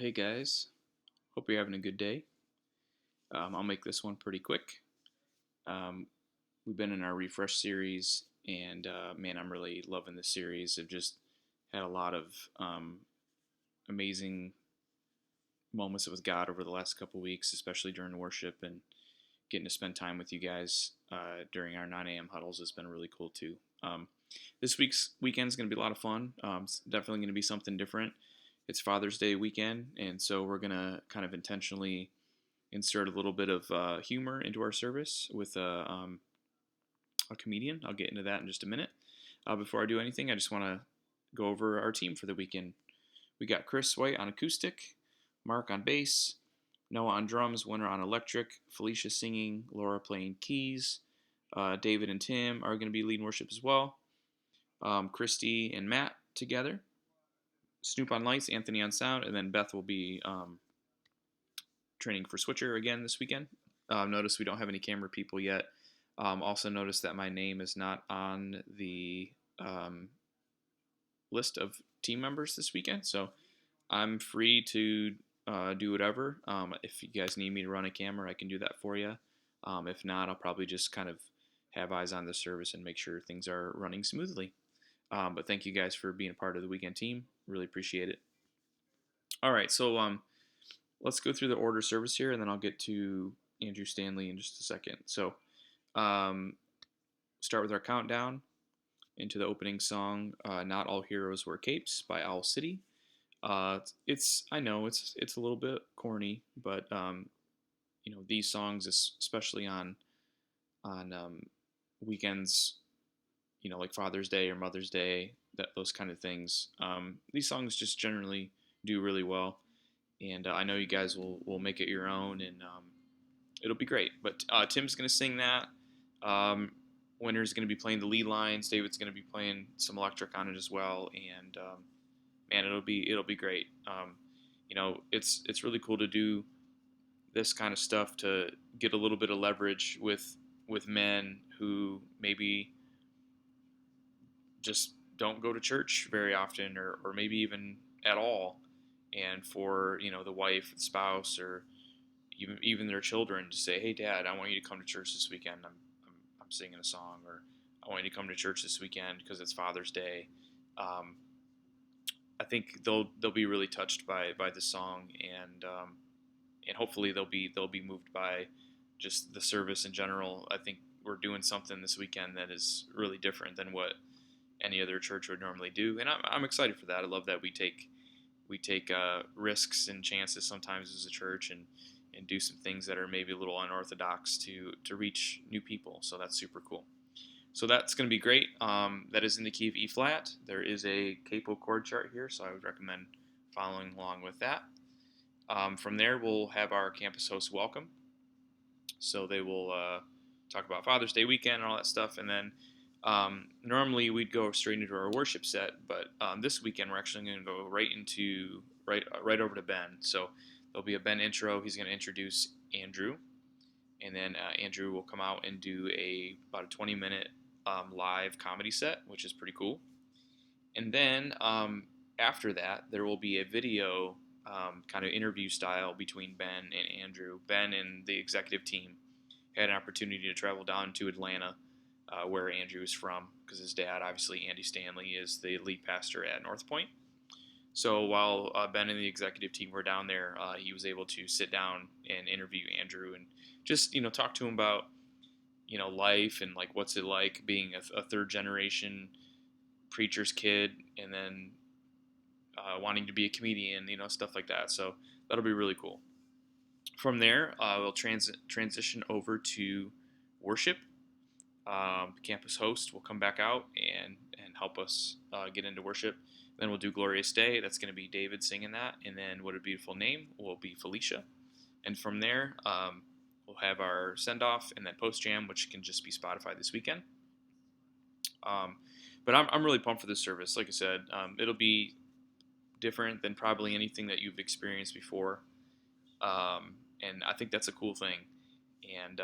Hey guys, hope you're having a good day. I'll make this one pretty quick. Um, we've been in our refresh series, and man, I'm really loving this series. I've just had a lot of amazing moments with God over the last couple weeks, especially during worship and getting to spend time with you guys during our 9 a.m. huddles has been really cool too. This week's weekend is going to be a lot of fun. It's definitely going to be something different. It's Father's Day weekend, and so we're going to kind of intentionally insert a little bit of humor into our service with a comedian. I'll get into that in just a minute. Before I do anything, I just want to go over our team for the weekend. We got Chris White on acoustic, Mark on bass, Noah on drums, Winter on electric, Felicia singing, Laura playing keys. David and Tim are going to be leading worship as well. Christy and Matt together. Snoop on lights, Anthony on sound, and then Beth will be training for Switcher again this weekend. Notice we don't have any camera people yet. Also notice that my name is not on the list of team members this weekend, so I'm free to do whatever. If you guys need me to run a camera, I can do that for you. If not, I'll probably just kind of have eyes on the service and make sure things are running smoothly. But thank you guys for being a part of the weekend team. Really appreciate it. All right, so let's go through the order service here, and then I'll get to Andrew Stanley in just a second. So um, start with our countdown into the opening song, "Not All Heroes Wear Capes" by Owl City. I know it's a little bit corny, but these songs, especially on weekends, like Father's Day or Mother's Day, those kind of things. These songs just generally do really well, and I know you guys will make it your own, and it'll be great. But Tim's gonna sing that. Winter's gonna be playing the lead lines. David's gonna be playing some electric on it as well, and man, it'll be great. It's really cool to do this kind of stuff to get a little bit of leverage with men who maybe just don't go to church very often, or maybe even at all, and for the wife, the spouse, or even their children to say, "Hey, Dad, I want you to come to church this weekend. I'm singing a song," or "I want you to come to church this weekend because it's Father's Day." Um, I think they'll be really touched by the song, and hopefully they'll be moved by just the service in general. I think we're doing something this weekend that is really different than what any other church would normally do, and I'm excited for that. I love that we take risks and chances sometimes as a church, and do some things that are maybe a little unorthodox to reach new people. So that's super cool. So that's going to be great. That is in the key of E flat. There is a capo chord chart here, so I would recommend following along with that. From there, we'll have our campus host welcome. So they will talk about Father's Day weekend and all that stuff, and then normally we'd go straight into our worship set, but this weekend we're actually going to go right over to Ben. So there'll be a Ben intro. He's going to introduce Andrew, and then Andrew will come out and do about a 20-minute live comedy set, which is pretty cool. And then after that, there will be a video kind of interview style between Ben and Andrew. Ben and the executive team had an opportunity to travel down to Atlanta, where Andrew is from, because his dad, obviously Andy Stanley, is the lead pastor at North Point. So while Ben and the executive team were down there, he was able to sit down and interview Andrew and just talk to him about life and like what's it like being a third generation preacher's kid, and then wanting to be a comedian, stuff like that. So that'll be really cool. From there, we'll transition over to worship. The campus host will come back out and help us get into worship. Then we'll do Glorious Day. That's going to be David singing that. And then What a Beautiful Name will be Felicia. And from there, we'll have our send-off and then post-jam, which can just be Spotify this weekend. But I'm really pumped for this service. Like I said, it'll be different than probably anything that you've experienced before. And I think that's a cool thing. And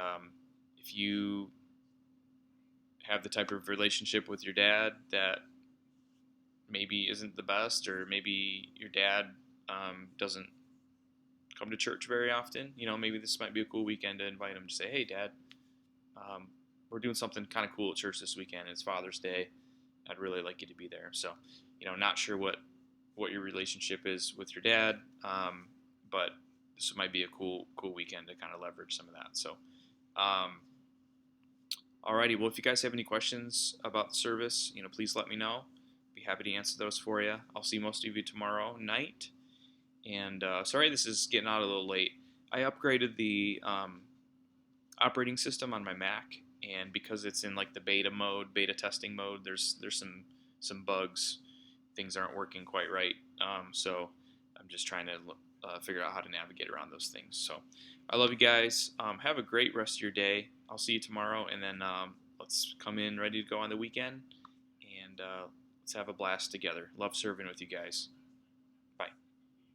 if you have the type of relationship with your dad that maybe isn't the best, or maybe your dad doesn't come to church very often, maybe this might be a cool weekend to invite them to say, hey, Dad, um, we're doing something kind of cool at church this weekend. It's Father's Day. I'd really like you to be there. So, not sure what your relationship is with your dad, but this might be a cool weekend to kind of leverage some of that. So, um, alrighty. Well, if you guys have any questions about the service, please let me know. Be happy to answer those for you. I'll see most of you tomorrow night. And sorry, this is getting out a little late. I upgraded the operating system on my Mac, and because it's in like the beta testing mode, there's some bugs. Things aren't working quite right. So I'm just trying to figure out how to navigate around those things. So I love you guys. Have a great rest of your day. I'll see you tomorrow, and then let's come in ready to go on the weekend, and let's have a blast together. Love serving with you guys.